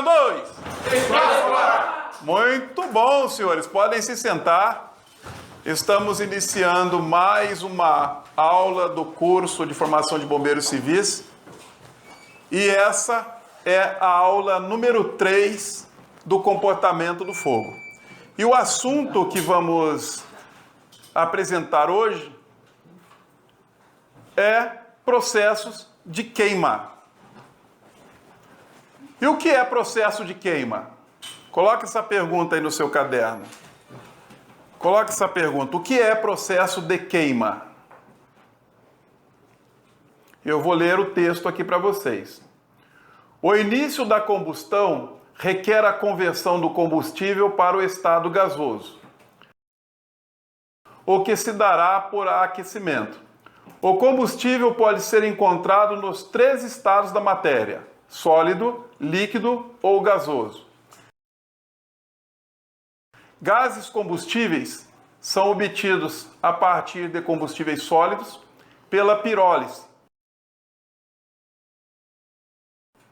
Um, dois. Muito bom, senhores. Podem se sentar. Estamos iniciando mais uma aula do curso de formação de bombeiros civis. E essa é a aula número 3 do comportamento do fogo. E o assunto que vamos apresentar hoje é processos de queima. E o que é processo de queima? Coloque essa pergunta aí no seu caderno. Coloque essa pergunta. O que é processo de queima? Eu vou ler o texto aqui para vocês. O início da combustão requer a conversão do combustível para o estado gasoso, o que se dará por aquecimento. O combustível pode ser encontrado nos 3 estados da matéria: sólido, líquido ou gasoso. Gases combustíveis são obtidos a partir de combustíveis sólidos pela pirólise.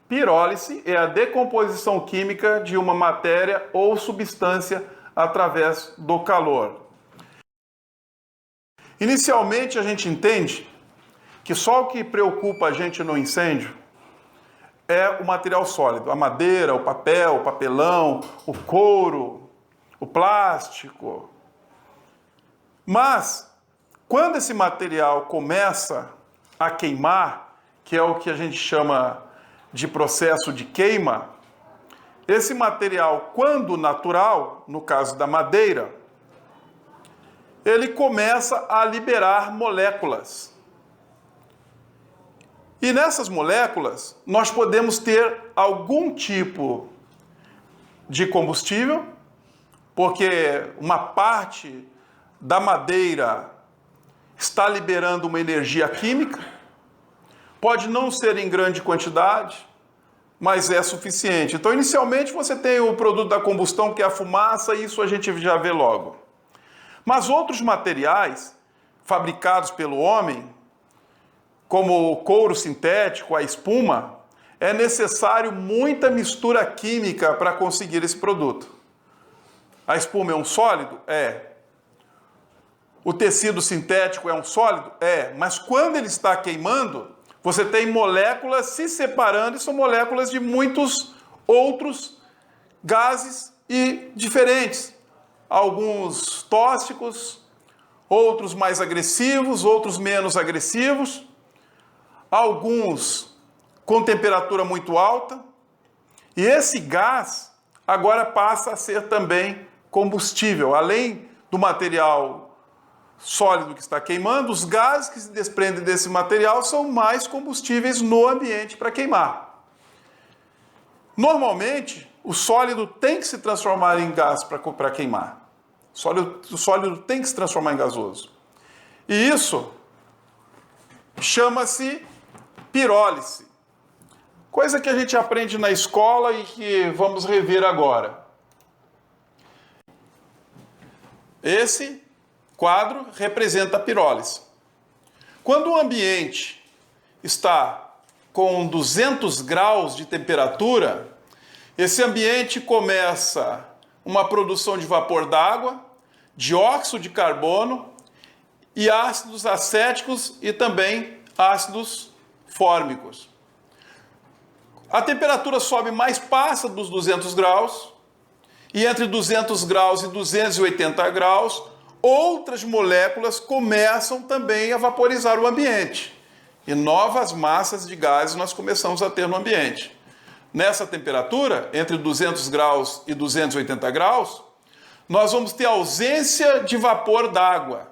Pirólise é a decomposição química de uma matéria ou substância através do calor. Inicialmente, a gente entende que só o que preocupa a gente no incêndio é o material sólido, a madeira, o papel, o papelão, o couro, o plástico. Mas, quando esse material começa a queimar, que é o que a gente chama de processo de queima, esse material, quando natural, no caso da madeira, ele começa a liberar moléculas. E nessas moléculas, nós podemos ter algum tipo de combustível, porque uma parte da madeira está liberando uma energia química, pode não ser em grande quantidade, mas é suficiente. Então, inicialmente, você tem o produto da combustão, que é a fumaça, e isso a gente já vê logo. Mas outros materiais fabricados pelo homem, como o couro sintético, a espuma, é necessário muita mistura química para conseguir esse produto. A espuma é um sólido? É. O tecido sintético é um sólido? É. Mas quando ele está queimando, você tem moléculas se separando, e são moléculas de muitos outros gases e diferentes. Alguns tóxicos, outros mais agressivos, outros menos agressivos, alguns com temperatura muito alta. E esse gás agora passa a ser também combustível. Além do material sólido que está queimando, os gases que se desprendem desse material são mais combustíveis no ambiente para queimar. Normalmente, o sólido tem que se transformar em gás para queimar. O sólido tem que se transformar em gasoso. E isso chama-se pirólise. Coisa que a gente aprende na escola e que vamos rever agora. Esse quadro representa a pirólise. Quando o ambiente está com 200 graus de temperatura, esse ambiente começa uma produção de vapor d'água, dióxido de carbono e ácidos acéticos e também ácidos fórmicos. A temperatura sobe mais, passa dos 200 graus, e entre 200 graus e 280 graus, outras moléculas começam também a vaporizar o ambiente. E novas massas de gases nós começamos a ter no ambiente. Nessa temperatura, entre 200 graus e 280 graus, nós vamos ter ausência de vapor d'água.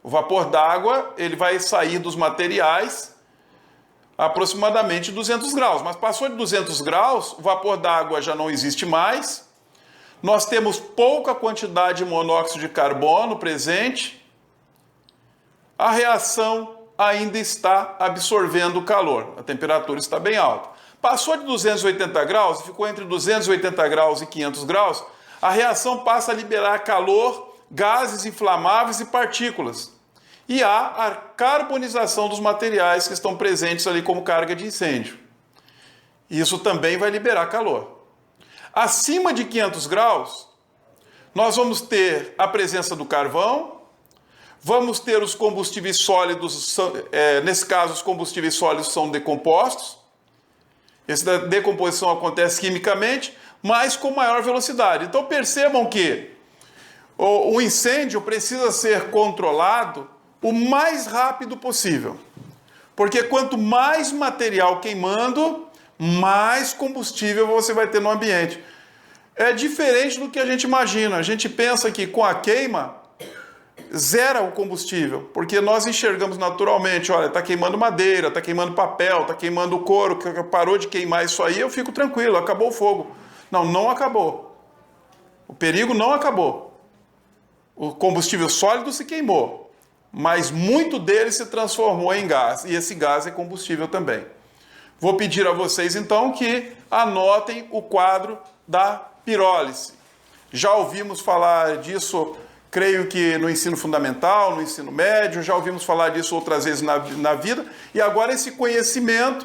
O vapor d'água, ele vai sair dos materiais a aproximadamente 200 graus. Mas passou de 200 graus, o vapor d'água já não existe mais. Nós temos pouca quantidade de monóxido de carbono presente. A reação ainda está absorvendo o calor. A temperatura está bem alta. Passou de 280 graus, ficou entre 280 graus e 500 graus, a reação passa a liberar calor, gases inflamáveis e partículas. E há a carbonização dos materiais que estão presentes ali como carga de incêndio. Isso também vai liberar calor. Acima de 500 graus, nós vamos ter a presença do carvão, vamos ter os combustíveis sólidos, nesse caso os combustíveis sólidos são decompostos, essa decomposição acontece quimicamente, mas com maior velocidade. Então percebam que o incêndio precisa ser controlado o mais rápido possível, porque quanto mais material queimando, mais combustível você vai ter no ambiente. É diferente do que a gente imagina. A gente pensa que com a queima zera o combustível, porque nós enxergamos naturalmente, olha, está queimando madeira, está queimando papel, está queimando couro, parou de queimar isso aí, eu fico tranquilo, acabou o fogo. Não, não acabou. O perigo não acabou. O combustível sólido se queimou, mas muito dele se transformou em gás, e esse gás é combustível também. Vou pedir a vocês então que anotem o quadro da pirólise. Já ouvimos falar disso, creio que no ensino fundamental, no ensino médio, já ouvimos falar disso outras vezes na vida, e agora esse conhecimento,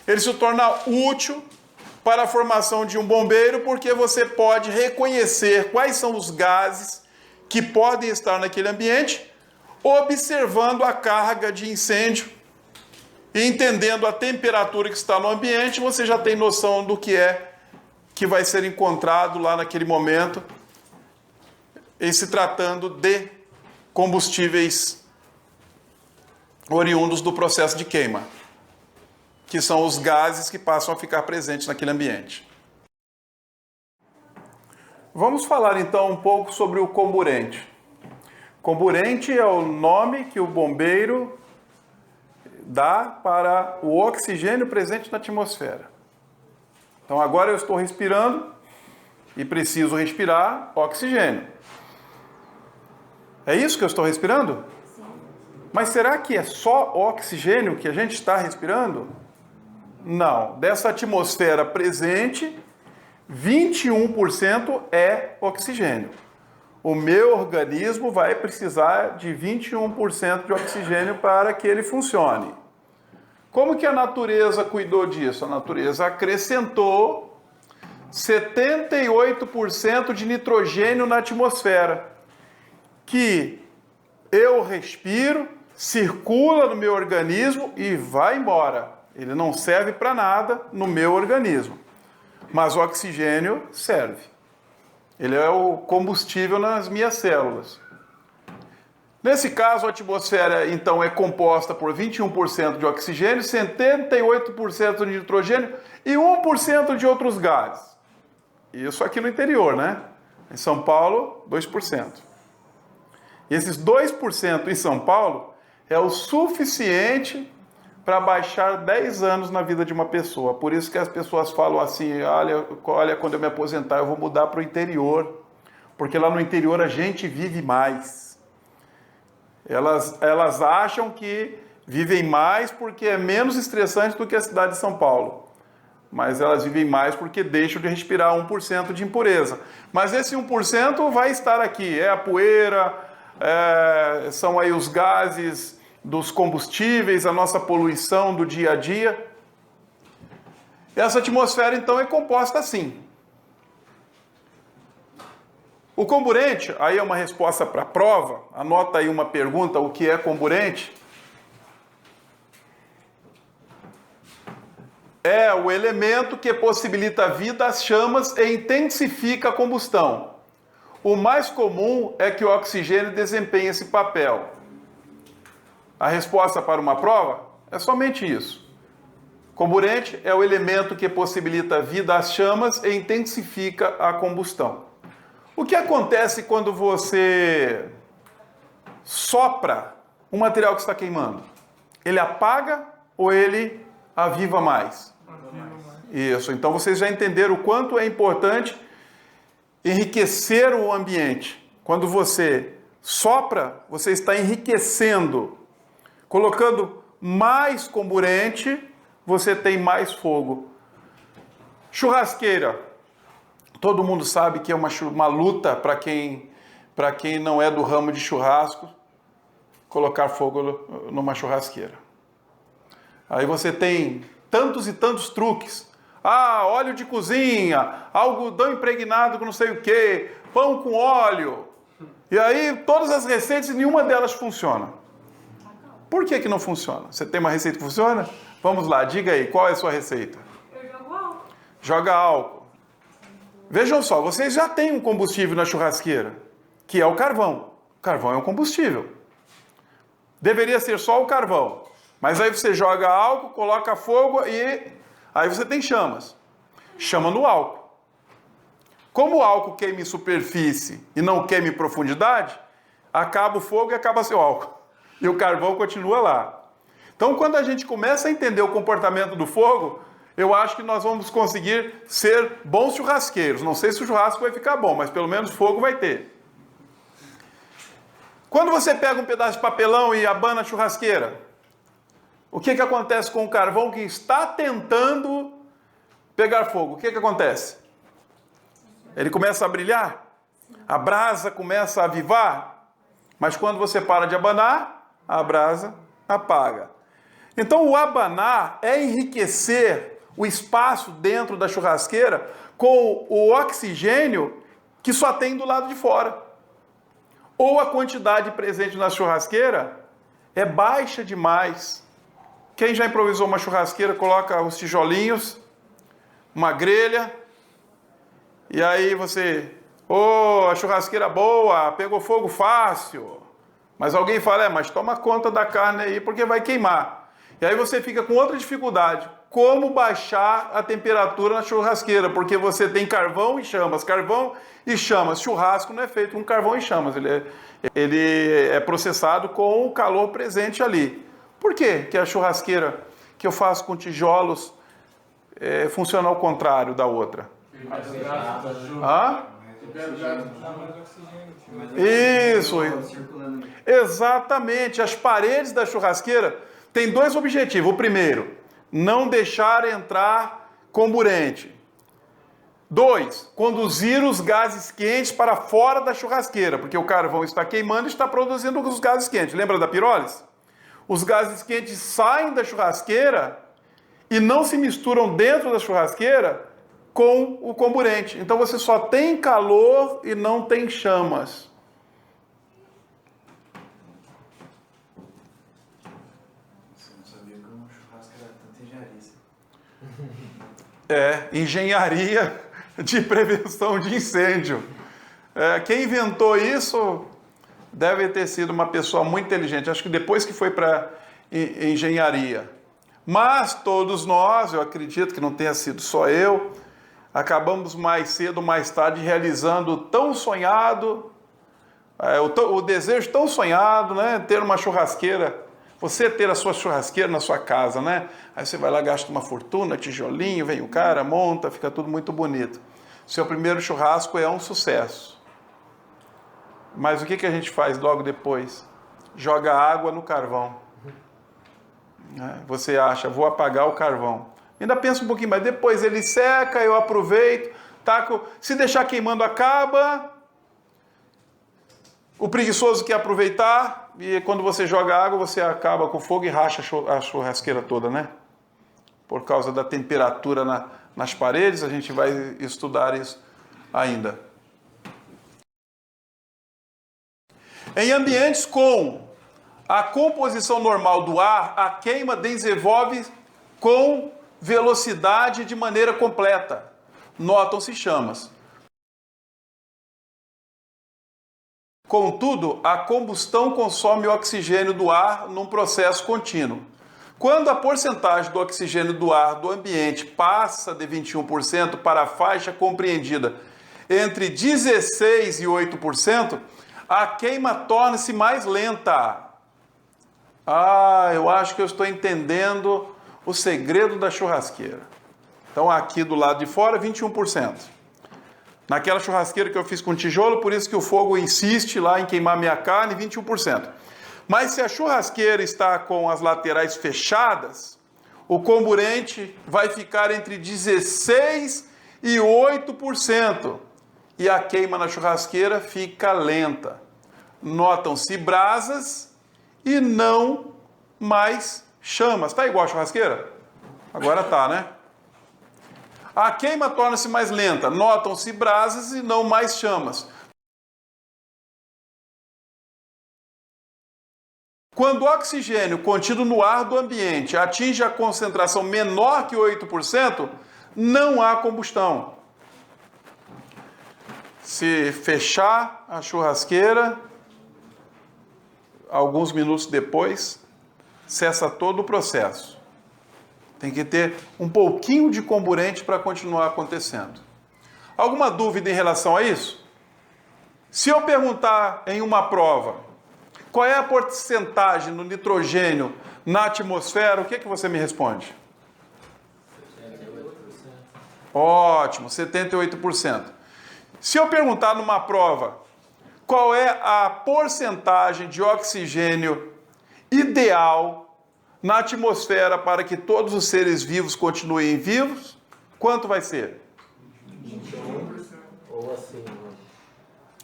ele se torna útil para a formação de um bombeiro, porque você pode reconhecer quais são os gases que podem estar naquele ambiente, observando a carga de incêndio e entendendo a temperatura que está no ambiente, você já tem noção do que é que vai ser encontrado lá naquele momento, em se tratando de combustíveis oriundos do processo de queima, que são os gases que passam a ficar presentes naquele ambiente. Vamos falar então um pouco sobre o comburente. Comburente é o nome que o bombeiro dá para o oxigênio presente na atmosfera. Então agora eu estou respirando e preciso respirar oxigênio. É isso que eu estou respirando? Sim. Mas será que é só oxigênio que a gente está respirando? Não. Dessa atmosfera presente, 21% é oxigênio. O meu organismo vai precisar de 21% de oxigênio para que ele funcione. Como que a natureza cuidou disso? A natureza acrescentou 78% de nitrogênio na atmosfera, que eu respiro, circula no meu organismo e vai embora. Ele não serve para nada no meu organismo, mas o oxigênio serve. Ele é o combustível nas minhas células. Nesse caso, a atmosfera, então, é composta por 21% de oxigênio, 78% de nitrogênio e 1% de outros gases. Isso aqui no interior, né? Em São Paulo, 2%. E esses 2% em São Paulo é o suficiente para baixar 10 anos na vida de uma pessoa. Por isso que as pessoas falam assim, olha, quando eu me aposentar eu vou mudar para o interior, porque lá no interior a gente vive mais. Elas acham que vivem mais porque é menos estressante do que a cidade de São Paulo. Mas elas vivem mais porque deixam de respirar 1% de impureza. Mas esse 1% vai estar aqui. É a poeira, são aí os gases dos combustíveis, a nossa poluição do dia a dia. Essa atmosfera, então, é composta assim. O comburente, aí é uma resposta para a prova, anota aí uma pergunta, o que é comburente? É o elemento que possibilita a vida às chamas e intensifica a combustão. O mais comum é que o oxigênio desempenhe esse papel. A resposta para uma prova é somente isso. Comburente é o elemento que possibilita a vida às chamas e intensifica a combustão. O que acontece quando você sopra um material que está queimando? Ele apaga ou ele aviva mais? Isso, então vocês já entenderam o quanto é importante enriquecer o ambiente. Quando você sopra, você está enriquecendo. Colocando mais comburente, você tem mais fogo. Churrasqueira. Todo mundo sabe que é uma luta para quem não é do ramo de churrasco, colocar fogo numa churrasqueira. Aí você tem tantos e tantos truques. Ah, óleo de cozinha, algodão impregnado com não sei o quê, pão com óleo. E aí todas as receitas e nenhuma delas funciona. Por que não funciona? Você tem uma receita que funciona? Vamos lá, diga aí, qual é a sua receita? Eu jogo álcool. Joga álcool. Vejam só, vocês já têm um combustível na churrasqueira, que é o carvão. O carvão é um combustível. Deveria ser só o carvão. Mas aí você joga álcool, coloca fogo e aí você tem chamas. Chama no álcool. Como o álcool queima em superfície e não queima em profundidade, acaba o fogo e acaba seu álcool. E o carvão continua lá. Então, quando a gente começa a entender o comportamento do fogo, eu acho que nós vamos conseguir ser bons churrasqueiros. Não sei se o churrasco vai ficar bom, mas pelo menos fogo vai ter. Quando você pega um pedaço de papelão e abana a churrasqueira, o que acontece com o carvão que está tentando pegar fogo? O que acontece? Ele começa a brilhar, a brasa começa a avivar, mas quando você para de abanar, a brasa apaga. Então o abanar é enriquecer o espaço dentro da churrasqueira com o oxigênio que só tem do lado de fora. Ou a quantidade presente na churrasqueira é baixa demais. Quem já improvisou uma churrasqueira, coloca os tijolinhos, uma grelha, e aí você, a churrasqueira boa, pegou fogo fácil. Mas alguém fala, mas toma conta da carne aí, porque vai queimar. E aí você fica com outra dificuldade. Como baixar a temperatura na churrasqueira? Porque você tem carvão e chamas. Carvão e chamas. Churrasco não é feito com carvão e chamas. Ele é processado com o calor presente ali. Por quê que a churrasqueira que eu faço com tijolos funciona ao contrário da outra? Hã? Isso. Exatamente. As paredes da churrasqueira têm dois objetivos. O primeiro, não deixar entrar comburente. 2, conduzir os gases quentes para fora da churrasqueira, porque o carvão está queimando e está produzindo os gases quentes. Lembra da pirólise? Os gases quentes saem da churrasqueira e não se misturam dentro da churrasqueira com o comburente. Então você só tem calor e não tem chamas. Você não sabia que um churrasco era tanta engenharia. Engenharia de prevenção de incêndio. Quem inventou isso deve ter sido uma pessoa muito inteligente. Acho que depois que foi para engenharia. Mas todos nós, eu acredito que não tenha sido só eu, acabamos mais cedo ou mais tarde realizando o tão sonhado, o desejo tão sonhado, né? Ter uma churrasqueira, você ter a sua churrasqueira na sua casa, né? Aí você vai lá, gasta uma fortuna, tijolinho, vem o cara, monta, fica tudo muito bonito. Seu primeiro churrasco é um sucesso. Mas o que a gente faz logo depois? Joga água no carvão. Você acha, vou apagar o carvão. Ainda pensa um pouquinho, mas depois ele seca, eu aproveito, taco. Se deixar queimando, acaba. O preguiçoso quer aproveitar, e quando você joga água, você acaba com o fogo e racha a churrasqueira toda, né? Por causa da temperatura nas paredes, a gente vai estudar isso ainda. Em ambientes com a composição normal do ar, a queima desenvolve com velocidade de maneira completa. Notam-se chamas. Contudo, a combustão consome o oxigênio do ar num processo contínuo. Quando a porcentagem do oxigênio do ar do ambiente passa de 21% para a faixa compreendida entre 16% e 8%, a queima torna-se mais lenta. Eu acho que eu estou entendendo o segredo da churrasqueira. Então, aqui do lado de fora, 21%. Naquela churrasqueira que eu fiz com tijolo, por isso que o fogo insiste lá em queimar minha carne, 21%. Mas se a churrasqueira está com as laterais fechadas, o comburente vai ficar entre 16% e 8%. E a queima na churrasqueira fica lenta. Notam-se brasas e não mais chamas. Tá igual a churrasqueira? Agora tá, né? A queima torna-se mais lenta, notam-se brasas e não mais chamas. Quando o oxigênio contido no ar do ambiente atinge a concentração menor que 8%, não há combustão. Se fechar a churrasqueira, alguns minutos depois, cessa todo o processo. Tem que ter um pouquinho de comburente para continuar acontecendo. Alguma dúvida em relação a isso? Se eu perguntar em uma prova, qual é a porcentagem no nitrogênio na atmosfera, o que você me responde? 78%. Ótimo, 78%. Se eu perguntar numa prova, qual é a porcentagem de oxigênio ideal na atmosfera para que todos os seres vivos continuem vivos, quanto vai ser? 21% ou acima.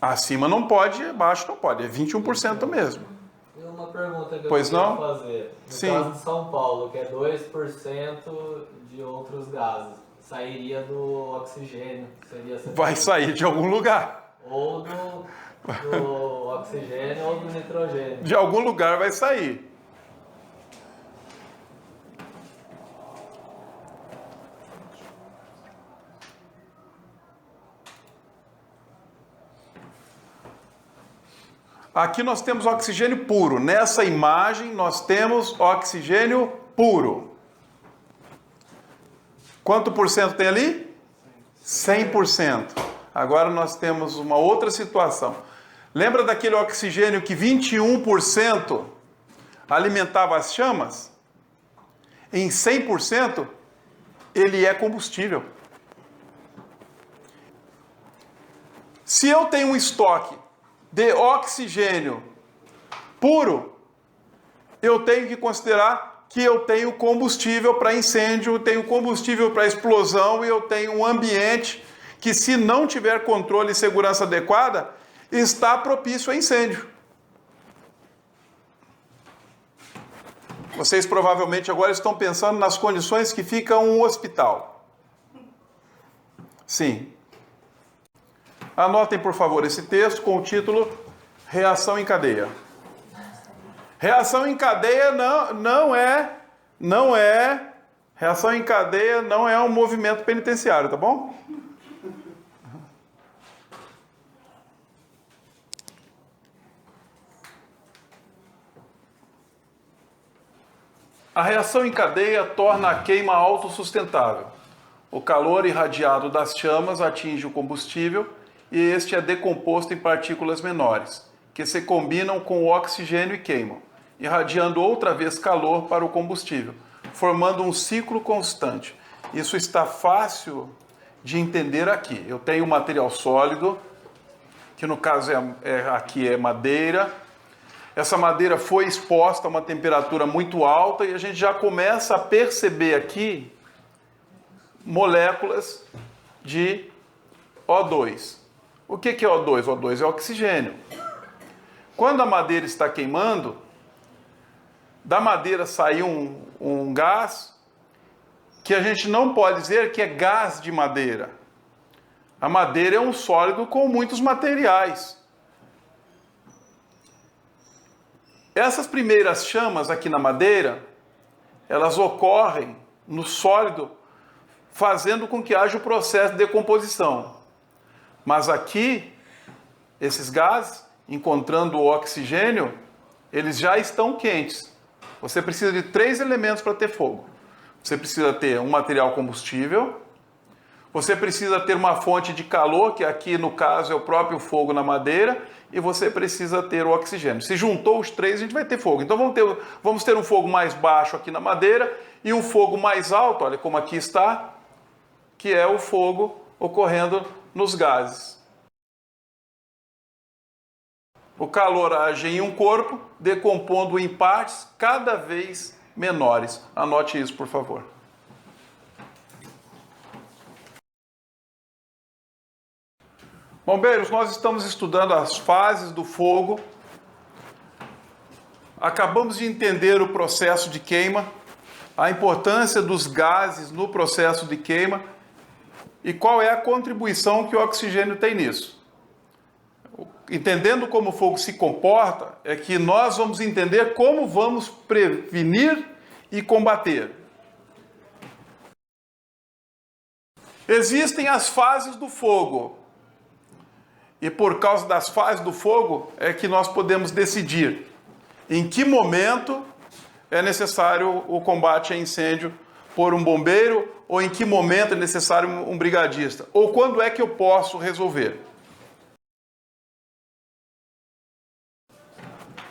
Acima não pode, abaixo não pode, é 21% mesmo. E uma pergunta que eu Pois queria não? fazer. No Sim. caso de São Paulo, que é 2% de outros gases, sairia do oxigênio, seria 70%. Vai sair de algum lugar. Ou do oxigênio ou do nitrogênio. De algum lugar vai sair. Aqui nós temos oxigênio puro. Nessa imagem nós temos oxigênio puro. Quanto por cento tem ali? 100%. Agora nós temos uma outra situação. Lembra daquele oxigênio que 21% alimentava as chamas? Em 100%, ele é combustível. Se eu tenho um estoque de oxigênio puro, eu tenho que considerar que eu tenho combustível para incêndio, tenho combustível para explosão e eu tenho um ambiente que, se não tiver controle e segurança adequada, está propício a incêndio. Vocês provavelmente agora estão pensando nas condições que fica um hospital. Sim. Anotem, por favor, esse texto com o título Reação em Cadeia. Reação em cadeia reação em cadeia não é um movimento penitenciário, tá bom? A reação em cadeia torna a queima autossustentável. O calor irradiado das chamas atinge o combustível e este é decomposto em partículas menores, que se combinam com o oxigênio e queimam, irradiando outra vez calor para o combustível, formando um ciclo constante. Isso está fácil de entender aqui. Eu tenho um material sólido, que no caso aqui é madeira. Essa madeira foi exposta a uma temperatura muito alta e a gente já começa a perceber aqui moléculas de O2. O que é O2? O2 é oxigênio. Quando a madeira está queimando, da madeira sai um gás que a gente não pode dizer que é gás de madeira. A madeira é um sólido com muitos materiais. Essas primeiras chamas aqui na madeira, elas ocorrem no sólido, fazendo com que haja o processo de decomposição. Mas aqui, esses gases, encontrando o oxigênio, eles já estão quentes. Você precisa de 3 elementos para ter fogo. Você precisa ter um material combustível, você precisa ter uma fonte de calor, que aqui no caso é o próprio fogo na madeira, e você precisa ter o oxigênio. Se juntou os 3, a gente vai ter fogo. Então vamos ter um fogo mais baixo aqui na madeira e um fogo mais alto, olha como aqui está, que é o fogo ocorrendo nos gases. O calor age em um corpo, decompondo em partes cada vez menores. Anote isso, por favor. Bombeiros, nós estamos estudando as fases do fogo. Acabamos de entender o processo de queima, a importância dos gases no processo de queima. e qual é a contribuição que o oxigênio tem nisso. Entendendo como o fogo se comporta, é que nós vamos entender como vamos prevenir e combater. Existem as fases do fogo. E por causa das fases do fogo é que nós podemos decidir em que momento é necessário o combate a incêndio por um bombeiro ou em que momento é necessário um brigadista, ou quando é que eu posso resolver.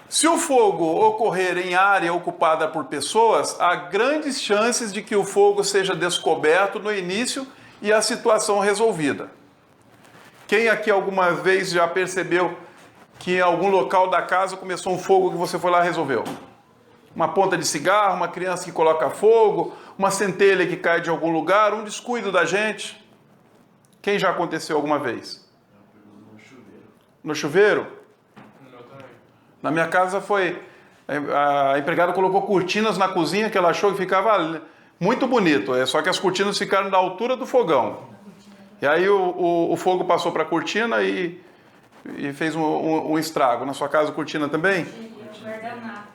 Se o fogo ocorrer em área ocupada por pessoas, há grandes chances de que o fogo seja descoberto no início e a situação resolvida. Quem aqui alguma vez já percebeu que em algum local da casa começou um fogo que você foi lá e resolveu? Uma ponta de cigarro, uma criança que coloca fogo, uma centelha que cai de algum lugar, um descuido da gente. Quem já aconteceu alguma vez? No chuveiro. No chuveiro? No meu também. Na minha casa foi... A empregada colocou cortinas na cozinha que ela achou que ficava muito bonito. Só que as cortinas ficaram na altura do fogão. E aí o fogo passou para a cortina e fez um estrago. Na sua casa, cortina também? Guardanapo.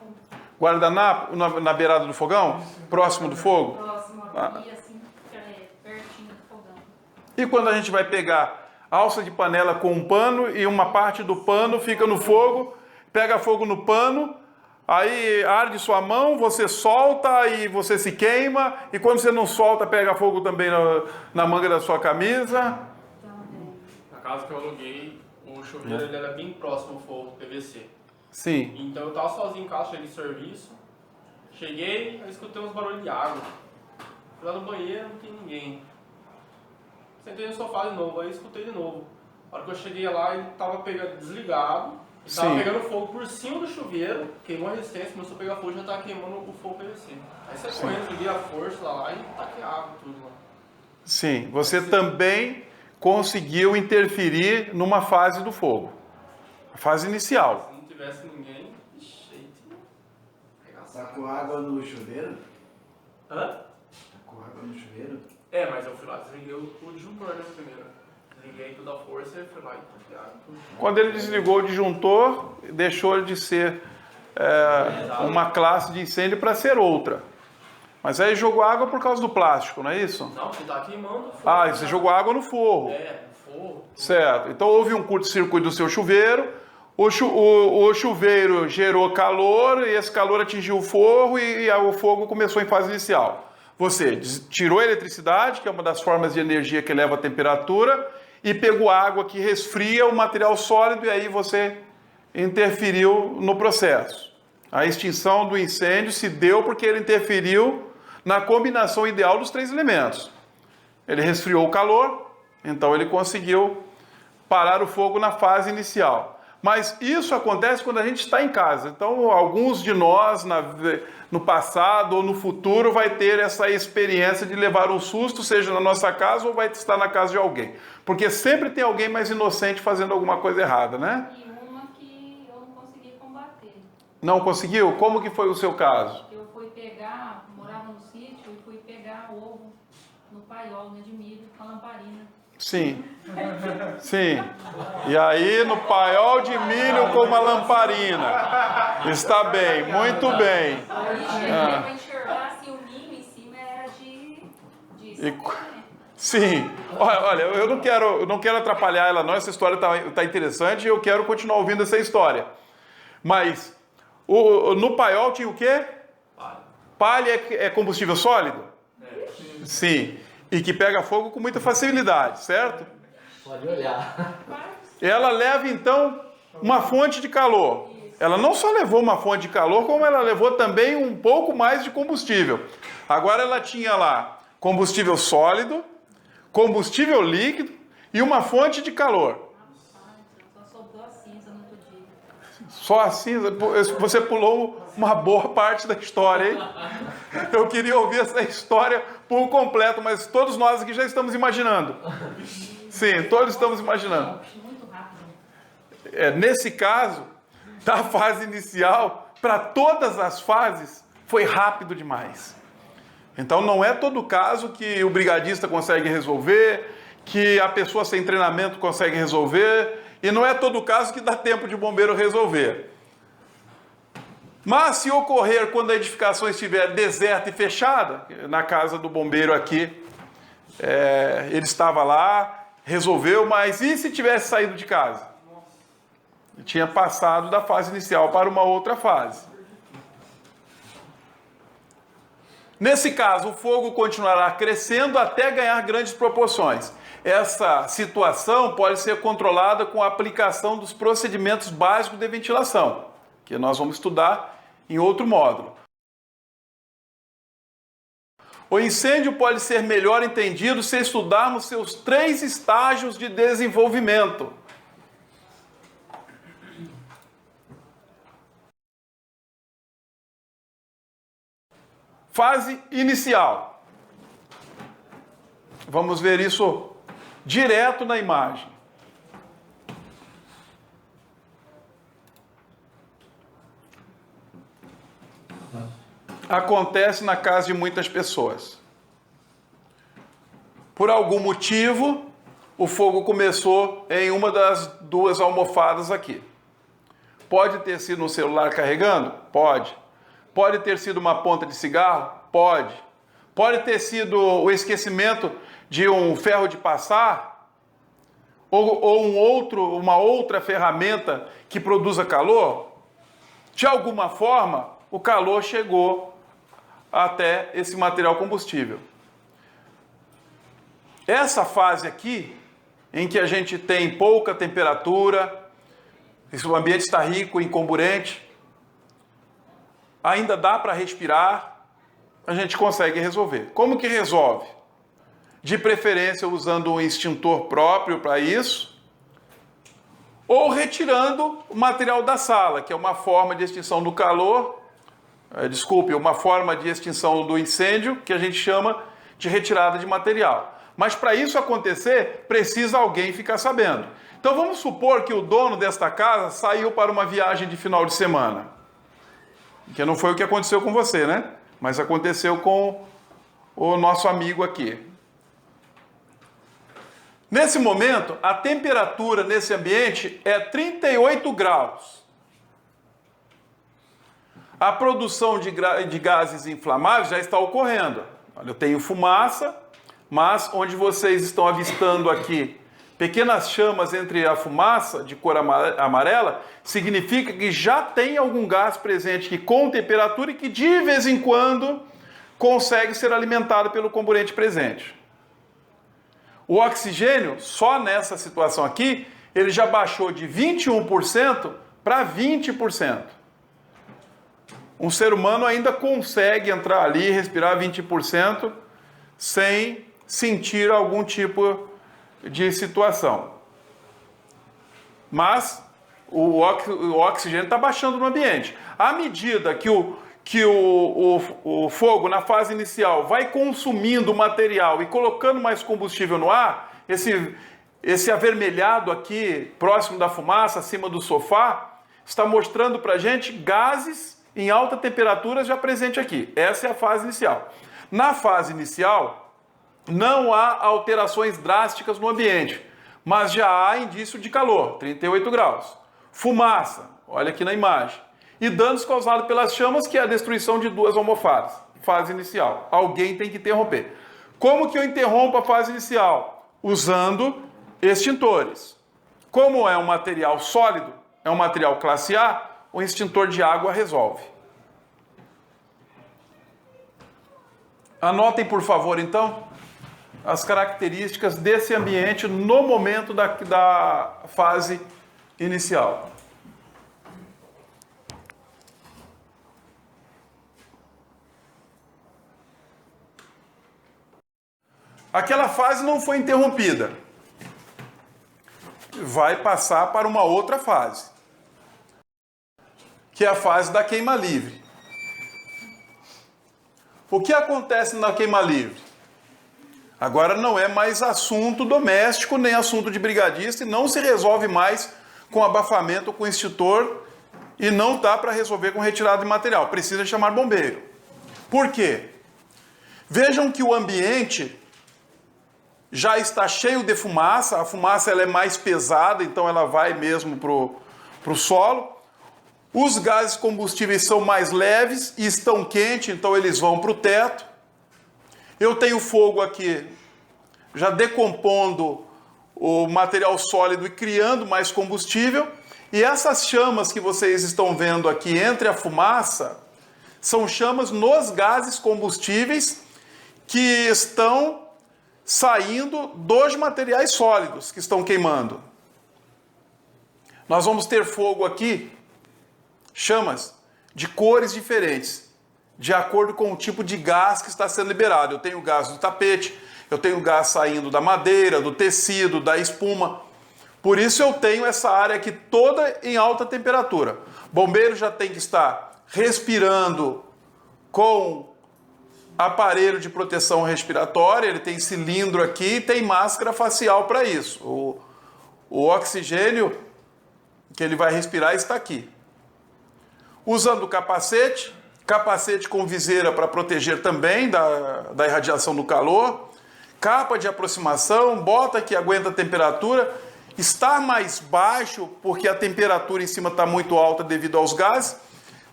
Guardanapo na beirada do fogão? Próximo do fogo? Próximo aqui, assim, pertinho do fogão. E quando a gente vai pegar alça de panela com um pano e uma parte do pano fica no fogo, pega fogo no pano, aí arde sua mão, você solta e você se queima, e quando você não solta, pega fogo também na manga da sua camisa. Na casa que eu aluguei, o chuveiro ele era bem próximo ao fogo PVC. Sim. Então eu tava sozinho em casa, cheguei de serviço. Cheguei, aí escutei uns barulhos de água. Fui lá no banheiro, não tem ninguém. Sentei no sofá de novo, aí escutei de novo. A hora que eu cheguei lá, ele tava desligado. Ele tava Sim. pegando fogo por cima do chuveiro, queimou a resistência, começou a pegar fogo e já tava queimando o fogo PVC. Aí você correndo, liguei a força lá e taquei água tudo lá. Sim, você também conseguiu interferir numa fase do fogo. A fase inicial. Se não tivesse ninguém, jeito de arregaçar. Tá com água no chuveiro? Hã? Tá com água no chuveiro? É, mas eu fui lá, desliguei o disjuntor, né, primeiro. Desliguei toda a força e fui lá e taquei água tudo. Quando ele desligou o disjuntor, deixou de ser uma classe de incêndio para ser outra. Mas aí jogou água por causa do plástico, não é isso? Não, você tá queimando o fogo. Ah, você jogou água no forro. É, no fogo. Certo. Então houve um curto-circuito do seu chuveiro, o chuveiro gerou calor e esse calor atingiu o forro e o fogo começou em fase inicial. Você tirou a eletricidade, que é uma das formas de energia que eleva a temperatura, e pegou água que resfria o material sólido e aí você interferiu no processo. A extinção do incêndio se deu porque ele interferiu na combinação ideal dos três elementos. Ele resfriou o calor, então ele conseguiu parar o fogo na fase inicial. Mas isso acontece quando a gente está em casa. Então, alguns de nós, no passado ou no futuro, vai ter essa experiência de levar um susto, seja na nossa casa ou vai estar na casa de alguém. Porque sempre tem alguém mais inocente fazendo alguma coisa errada, né? E uma que eu não consegui combater. Não conseguiu? Como que foi o seu caso? Eu fui pegar, morava no sítio, e fui pegar ovo no paiol, né, de milho, com a lamparina. Sim. Sim. E aí, no paiol de milho com uma lamparina. Está bem, muito bem. Aí cheguei para enxergar assim, o milho em cima era de saco, né? Sim. Olha, eu não quero atrapalhar ela não, essa história tá interessante e eu quero continuar ouvindo essa história. Mas, no paiol tinha o quê? Palha. Palha é combustível sólido? Sim. E que pega fogo com muita facilidade, certo? Pode olhar. Ela leva, então, uma fonte de calor. Ela não só levou uma fonte de calor, como ela levou também um pouco mais de combustível. Agora ela tinha lá combustível sólido, combustível líquido e uma fonte de calor. Só sobrou a cinza no outro dia. Só a cinza? Você pulou uma boa parte da história, hein? Eu queria ouvir essa história por completo, mas todos nós aqui já estamos imaginando. Sim, todos estamos imaginando. Muito rápido. Nesse caso, da fase inicial, para todas as fases, foi rápido demais. Então não é todo caso que o brigadista consegue resolver, que a pessoa sem treinamento consegue resolver, e não é todo caso que dá tempo de o bombeiro resolver. Mas se ocorrer quando a edificação estiver deserta e fechada, na casa do bombeiro aqui, ele estava lá, resolveu, mas e se tivesse saído de casa? Tinha passado da fase inicial para uma outra fase. Nesse caso, o fogo continuará crescendo até ganhar grandes proporções. Essa situação pode ser controlada com a aplicação dos procedimentos básicos de ventilação, que nós vamos estudar em outro módulo. O incêndio pode ser melhor entendido se estudarmos seus 3 estágios de desenvolvimento. Fase inicial. Vamos ver isso direto na imagem. Acontece na casa de muitas pessoas. Por algum motivo, o fogo começou em uma das 2 almofadas aqui. Pode ter sido um celular carregando? Pode. Pode ter sido uma ponta de cigarro? Pode. Pode ter sido o esquecimento de um ferro de passar? Ou uma outra ferramenta que produza calor? De alguma forma, o calor chegou até esse material combustível. Essa fase aqui, em que a gente tem pouca temperatura, o ambiente está rico em comburente, ainda dá para respirar, a gente consegue resolver. Como que resolve? De preferência usando um extintor próprio para isso, ou retirando o material da sala, que é uma forma de extinção do calor, uma forma de extinção do incêndio, que a gente chama de retirada de material. Mas para isso acontecer, precisa alguém ficar sabendo. Então vamos supor que o dono desta casa saiu para uma viagem de final de semana. Que não foi o que aconteceu com você, né? Mas aconteceu com o nosso amigo aqui. Nesse momento, a temperatura nesse ambiente é 38 graus. A produção de gases inflamáveis já está ocorrendo. Olha, eu tenho fumaça, mas onde vocês estão avistando aqui pequenas chamas entre a fumaça de cor amarela, significa que já tem algum gás presente que com temperatura e que de vez em quando consegue ser alimentado pelo comburente presente. O oxigênio, só nessa situação aqui, ele já baixou de 21% para 20%. Um ser humano ainda consegue entrar ali e respirar 20% sem sentir algum tipo de situação. Mas o oxigênio está baixando no ambiente. À medida que o fogo, na fase inicial, vai consumindo o material e colocando mais combustível no ar, esse avermelhado aqui, próximo da fumaça, acima do sofá, está mostrando para a gente gases em alta temperatura já presente aqui. Essa é a fase inicial. Na fase inicial, não há alterações drásticas no ambiente, mas já há indício de calor, 38 graus. Fumaça, olha aqui na imagem. E danos causados pelas chamas, que é a destruição de 2 almofadas. Fase inicial. Alguém tem que interromper. Como que eu interrompo a fase inicial? Usando extintores. Como é um material sólido, é um material classe A, o extintor de água resolve. Anotem, por favor, então, as características desse ambiente no momento da fase inicial. Aquela fase não foi interrompida. Vai passar para uma outra fase, que é a fase da queima livre. O que acontece na queima livre? Agora não é mais assunto doméstico, nem assunto de brigadista, e não se resolve mais com abafamento, com extintor, e não dá para resolver com retirada de material. Precisa chamar bombeiro. Por quê? Vejam que o ambiente já está cheio de fumaça, a fumaça ela é mais pesada, então ela vai mesmo para o solo. Os gases combustíveis são mais leves e estão quentes, então eles vão para o teto. Eu tenho fogo aqui, já decompondo o material sólido e criando mais combustível. E essas chamas que vocês estão vendo aqui entre a fumaça, são chamas nos gases combustíveis que estão saindo dos materiais sólidos que estão queimando. Nós vamos ter fogo aqui, chamas de cores diferentes, de acordo com o tipo de gás que está sendo liberado. Eu tenho gás do tapete, eu tenho gás saindo da madeira, do tecido, da espuma. Por isso eu tenho essa área aqui toda em alta temperatura. Bombeiro já tem que estar respirando com aparelho de proteção respiratória, ele tem cilindro aqui e tem máscara facial para isso. O oxigênio que ele vai respirar está aqui. Usando capacete com viseira para proteger também da irradiação do calor, capa de aproximação, bota que aguenta a temperatura, estar mais baixo porque a temperatura em cima está muito alta devido aos gases,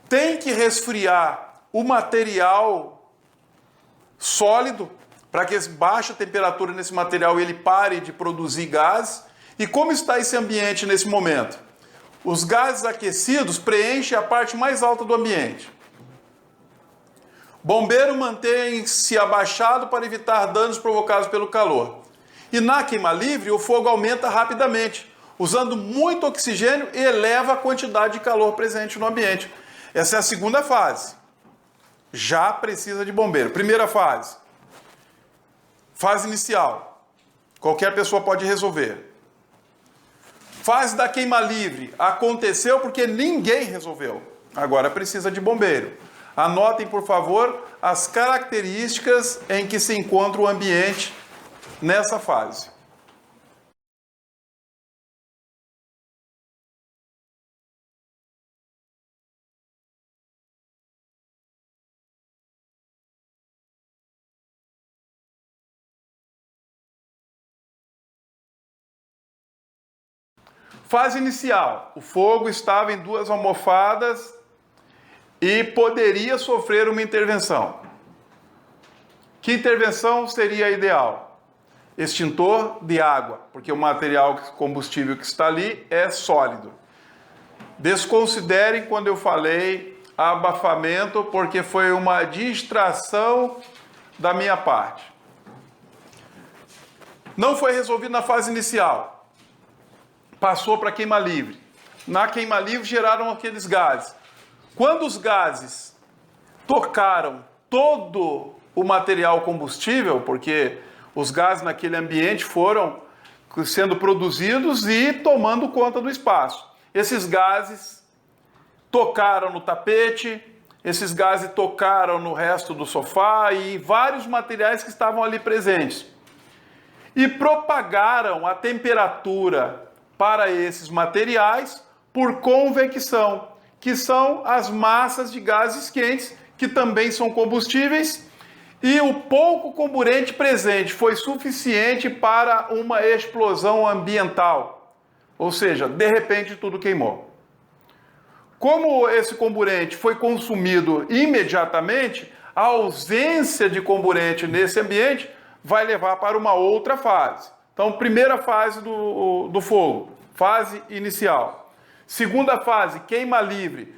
tem que resfriar o material sólido para que baixe a temperatura nesse material e ele pare de produzir gases. E como está esse ambiente nesse momento? Os gases aquecidos preenchem a parte mais alta do ambiente. Bombeiro mantém-se abaixado para evitar danos provocados pelo calor. E na queima livre, o fogo aumenta rapidamente, usando muito oxigênio e eleva a quantidade de calor presente no ambiente. Essa é a segunda fase. Já precisa de bombeiro. Primeira fase. Fase inicial. Qualquer pessoa pode resolver. Fase da queima livre. Aconteceu porque ninguém resolveu. Agora precisa de bombeiro. Anotem, por favor, as características em que se encontra o ambiente nessa fase. Fase inicial. O fogo estava em 2 almofadas e poderia sofrer uma intervenção. Que intervenção seria ideal? Extintor de água, porque o material combustível que está ali é sólido. Desconsiderem quando eu falei abafamento, porque foi uma distração da minha parte. Não foi resolvido na fase inicial. Passou para queima livre. Na queima livre geraram aqueles gases. Quando os gases tocaram todo o material combustível, porque os gases naquele ambiente foram sendo produzidos e tomando conta do espaço. Esses gases tocaram no tapete, esses gases tocaram no resto do sofá e vários materiais que estavam ali presentes. E propagaram a temperatura para esses materiais por convecção, que são as massas de gases quentes, que também são combustíveis, e o pouco comburente presente foi suficiente para uma explosão ambiental. Ou seja, de repente tudo queimou. Como esse comburente foi consumido imediatamente, a ausência de comburente nesse ambiente vai levar para uma outra fase. Então, primeira fase do fogo, fase inicial. Segunda fase, queima livre.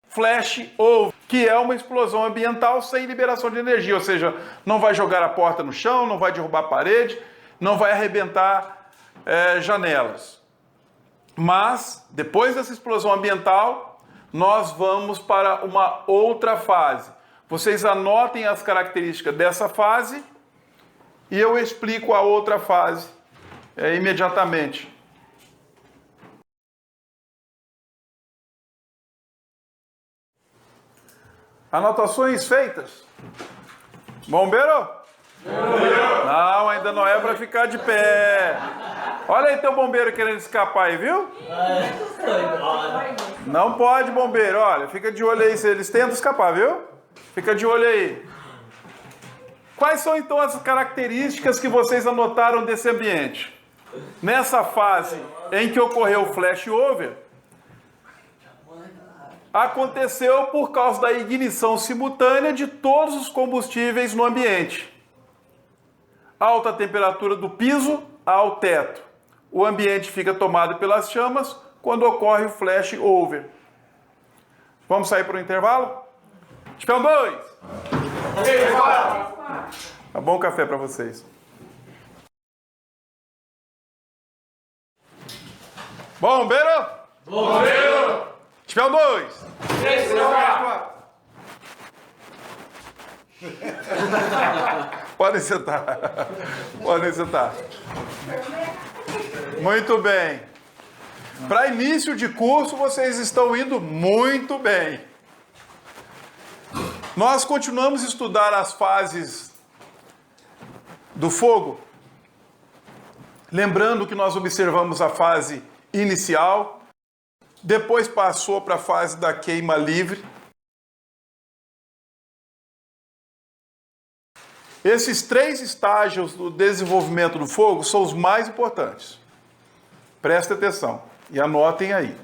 Flash over, que é uma explosão ambiental sem liberação de energia, ou seja, não vai jogar a porta no chão, não vai derrubar a parede, não vai arrebentar janelas. Mas, depois dessa explosão ambiental, nós vamos para uma outra fase. Vocês anotem as características dessa fase e eu explico a outra fase imediatamente. Anotações feitas? Bombeiro? Não, ainda não é para ficar de pé. Olha aí teu bombeiro querendo escapar aí, viu? Não pode, bombeiro. Olha, fica de olho aí se eles tentam escapar, viu? Fica de olho aí. Quais são então as características que vocês anotaram desse ambiente? Nessa fase em que ocorreu o flashover, aconteceu por causa da ignição simultânea de todos os combustíveis no ambiente. Alta temperatura do piso ao teto. O ambiente fica tomado pelas chamas quando ocorre o flashover. Vamos sair para o intervalo? Espião 2! Tá bom café para vocês. Bombeiro! Bombeiro! Espião 2! 3, 4. Podem sentar. Podem sentar. Muito bem. Para início de curso, vocês estão indo muito bem. Nós continuamos a estudar as fases do fogo. Lembrando que nós observamos a fase inicial, depois passou para a fase da queima livre. Esses 3 estágios do desenvolvimento do fogo são os mais importantes. Prestem atenção e anotem aí.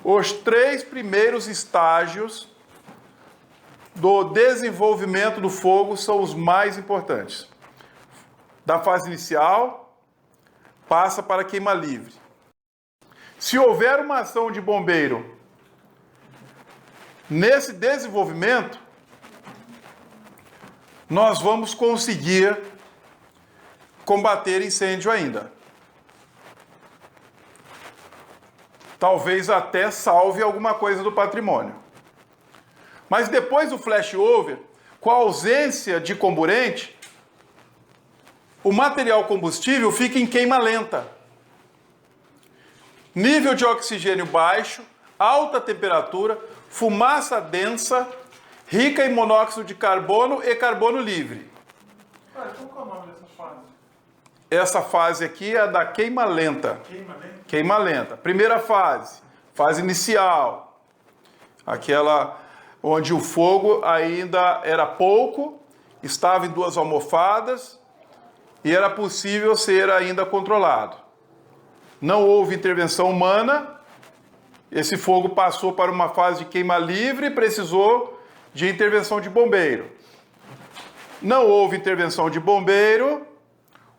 Os 3 primeiros estágios do desenvolvimento do fogo são os mais importantes. Da fase inicial, passa para a queima livre. Se houver uma ação de bombeiro nesse desenvolvimento, nós vamos conseguir combater incêndio ainda. Talvez até salve alguma coisa do patrimônio. Mas depois do flashover, com a ausência de comburente, o material combustível fica em queima lenta. Nível de oxigênio baixo, alta temperatura, fumaça densa, rica em monóxido de carbono e carbono livre. Qual é o nome dessa fase? Essa fase aqui é a da queima lenta. Queima, né? Queima lenta. Primeira fase, fase inicial. Aquela onde o fogo ainda era pouco, estava em 2 almofadas e era possível ser ainda controlado. Não houve intervenção humana, esse fogo passou para uma fase de queima livre e precisou de intervenção de bombeiro. Não houve intervenção de bombeiro,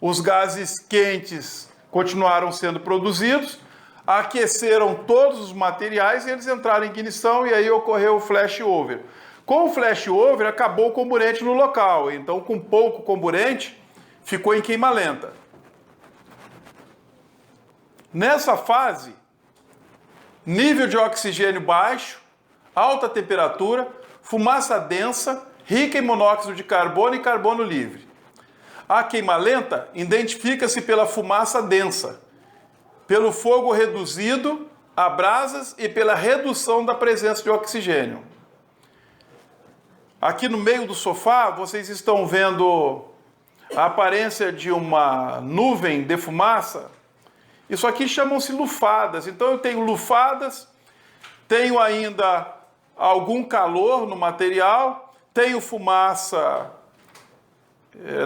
os gases quentes continuaram sendo produzidos, aqueceram todos os materiais e eles entraram em ignição e aí ocorreu o flashover. Com o flashover acabou o comburente no local, então com pouco comburente ficou em queima lenta. Nessa fase, nível de oxigênio baixo, alta temperatura, fumaça densa, rica em monóxido de carbono e carbono livre. A queima lenta identifica-se pela fumaça densa, pelo fogo reduzido a brasas e pela redução da presença de oxigênio. Aqui no meio do sofá, vocês estão vendo a aparência de uma nuvem de fumaça. Isso aqui chamam-se lufadas. Então eu tenho lufadas, tenho ainda algum calor no material, tenho fumaça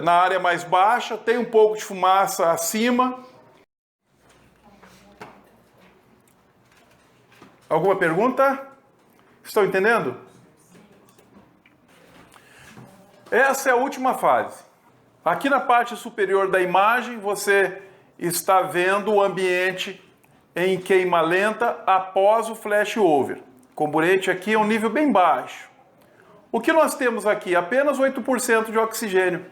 na área mais baixa, tenho um pouco de fumaça acima. Alguma pergunta? Estão entendendo? Essa é a última fase. Aqui na parte superior da imagem, você está vendo o ambiente em queima lenta após o flashover. O comburente aqui é um nível bem baixo. O que nós temos aqui? Apenas 8% de oxigênio.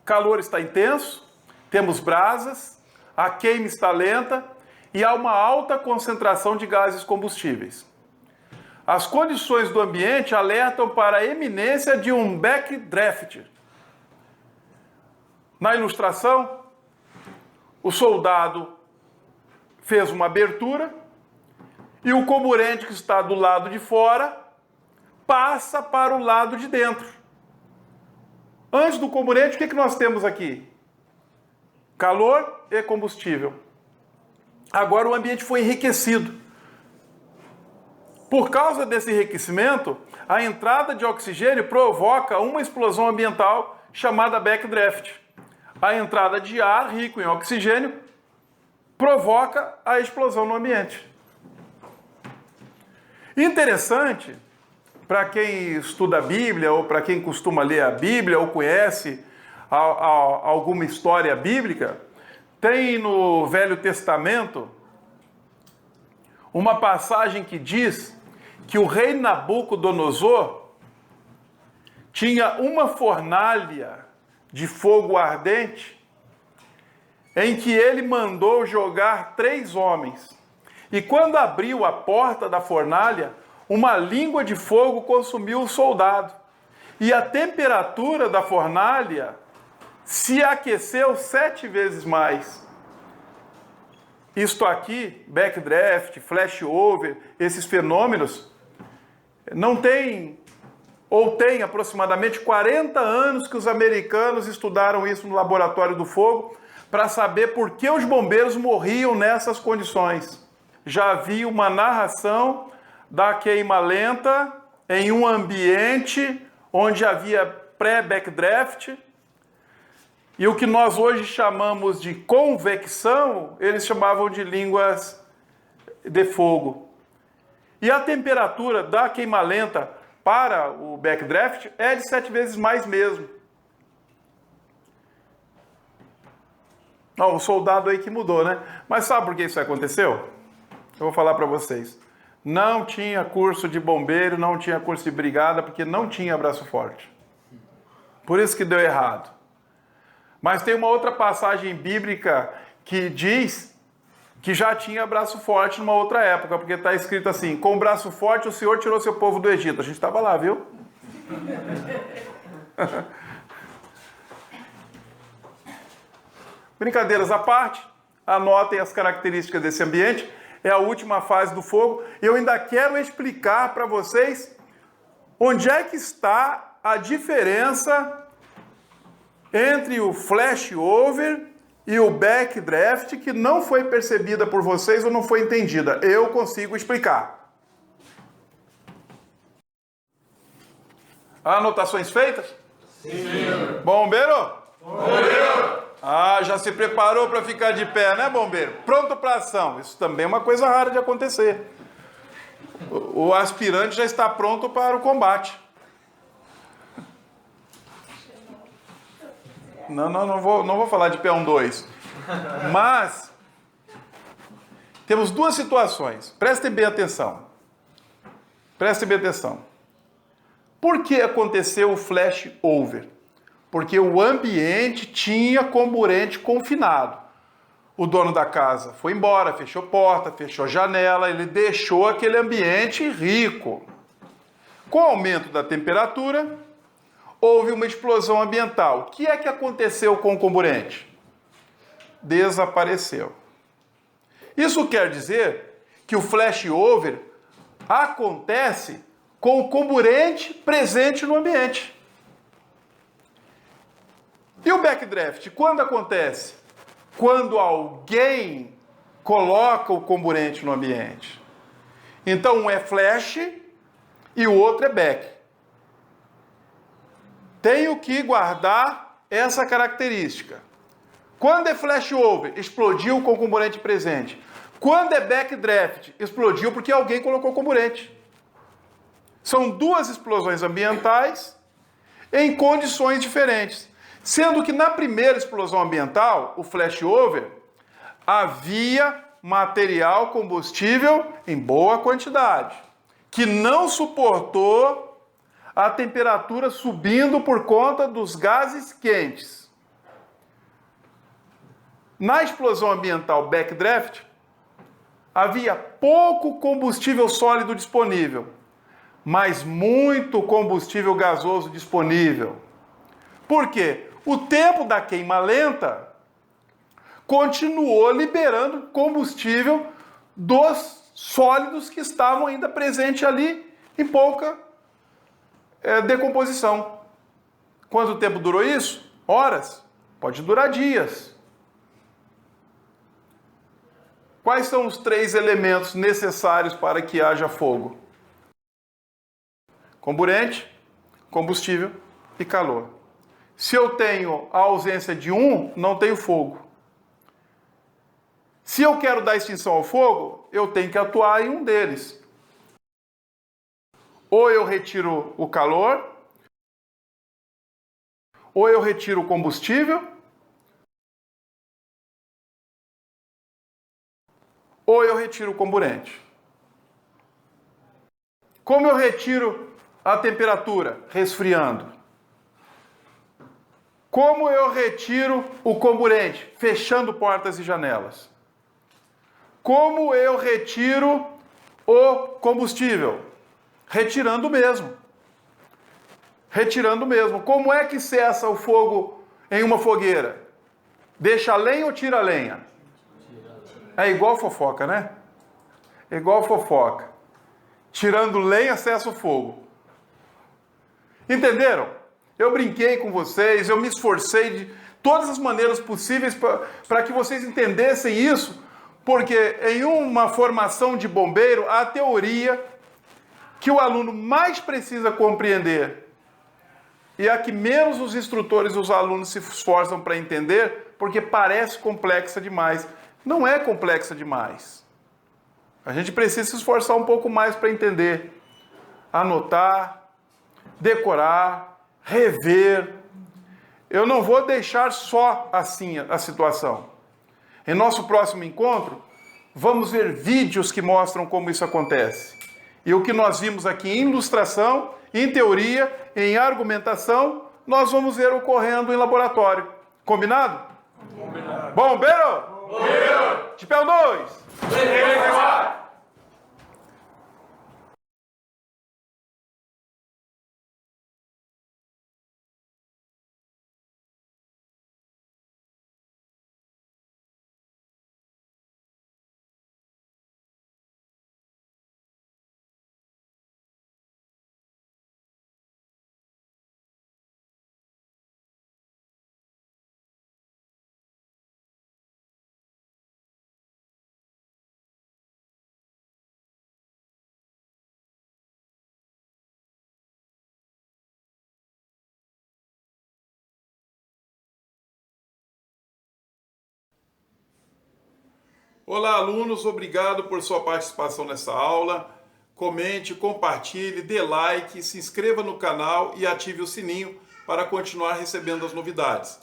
Calor está intenso, temos brasas, a queima está lenta e há uma alta concentração de gases combustíveis. As condições do ambiente alertam para a iminência de um backdraft. Na ilustração, o soldado fez uma abertura e o comburente que está do lado de fora passa para o lado de dentro. Antes do comburente, o que nós temos aqui? Calor e combustível. Agora o ambiente foi enriquecido. Por causa desse enriquecimento, a entrada de oxigênio provoca uma explosão ambiental chamada backdraft. A entrada de ar rico em oxigênio provoca a explosão no ambiente. Interessante, para quem estuda a Bíblia, ou para quem costuma ler a Bíblia, ou conhece alguma história bíblica, tem no Velho Testamento uma passagem que diz que o rei Nabucodonosor tinha uma fornalha de fogo ardente em que ele mandou jogar 3 homens. E quando abriu a porta da fornalha, uma língua de fogo consumiu o soldado. E a temperatura da fornalha se aqueceu 7 vezes mais. Isto aqui, backdraft, flashover, esses fenômenos, não tem, ou tem aproximadamente 40 anos que os americanos estudaram isso no laboratório do fogo para saber por que os bombeiros morriam nessas condições. Já havia uma narração da queima lenta em um ambiente onde havia pré-backdraft, e o que nós hoje chamamos de convecção, eles chamavam de línguas de fogo. E a temperatura da queima lenta para o backdraft é de 7 vezes mais mesmo. Não, o soldado aí que mudou, né? Mas sabe por que isso aconteceu? Eu vou falar para vocês. Não tinha curso de bombeiro, não tinha curso de brigada, porque não tinha braço forte. Por isso que deu errado. Mas tem uma outra passagem bíblica que diz que já tinha braço forte numa outra época, porque está escrito assim: com braço forte o Senhor tirou seu povo do Egito. A gente estava lá, viu? Brincadeiras à parte, anotem as características desse ambiente. É a última fase do fogo. Eu ainda quero explicar para vocês onde é que está a diferença entre o flashover e o backdraft, que não foi percebida por vocês ou não foi entendida. Eu consigo explicar. Anotações feitas? Sim. Bombeiro? Bombeiro! Ah, já se preparou para ficar de pé, né, bombeiro? Pronto para ação. Isso também é uma coisa rara de acontecer. O aspirante já está pronto para o combate. Não vou falar de P12. Mas temos 2 situações. Prestem bem atenção. Prestem bem atenção. Por que aconteceu o flashover? Porque o ambiente tinha comburente confinado. O dono da casa foi embora, fechou porta, fechou janela, ele deixou aquele ambiente rico. Com o aumento da temperatura, houve uma explosão ambiental. O que é que aconteceu com o comburente? Desapareceu. Isso quer dizer que o flashover acontece com o comburente presente no ambiente. E o backdraft, quando acontece? Quando alguém coloca o comburente no ambiente. Então, um é flash e o outro é back. Tenho que guardar essa característica. Quando é flashover, explodiu com o comburente presente. Quando é backdraft, explodiu porque alguém colocou o comburente. São 2 explosões ambientais em condições diferentes. Sendo que na primeira explosão ambiental, o flashover, havia material combustível em boa quantidade, que não suportou a temperatura subindo por conta dos gases quentes. Na explosão ambiental backdraft, havia pouco combustível sólido disponível, mas muito combustível gasoso disponível. Por quê? O tempo da queima lenta continuou liberando combustível dos sólidos que estavam ainda presentes ali em pouca decomposição. Quanto tempo durou isso? Horas? Pode durar dias. Quais são os 3 elementos necessários para que haja fogo? Comburente, combustível e calor. Se eu tenho a ausência de um, não tenho fogo. Se eu quero dar extinção ao fogo, eu tenho que atuar em um deles. Ou eu retiro o calor, ou eu retiro o combustível, ou eu retiro o comburente. Como eu retiro a temperatura? Resfriando. Como eu retiro o comburente? Fechando portas e janelas. Como eu retiro o combustível? Retirando mesmo. Retirando mesmo. Como é que cessa o fogo em uma fogueira? Deixa a lenha ou tira a lenha? É igual fofoca, né? É igual fofoca. Tirando lenha, cessa o fogo. Entenderam? Eu brinquei com vocês, eu me esforcei de todas as maneiras possíveis para que vocês entendessem isso, porque em uma formação de bombeiro, a teoria que o aluno mais precisa compreender e a que menos os instrutores e os alunos se esforçam para entender, porque parece complexa demais. Não é complexa demais. A gente precisa se esforçar um pouco mais para entender, anotar, decorar, rever. Eu não vou deixar só assim a situação. Em nosso próximo encontro, vamos ver vídeos que mostram como isso acontece. E o que nós vimos aqui em ilustração, em teoria, em argumentação, nós vamos ver ocorrendo em laboratório. Combinado? Combinado. Bombeiro! Bombeiro! De pé 2! Olá, alunos, obrigado por sua participação nessa aula. Comente, compartilhe, dê like, se inscreva no canal e ative o sininho para continuar recebendo as novidades.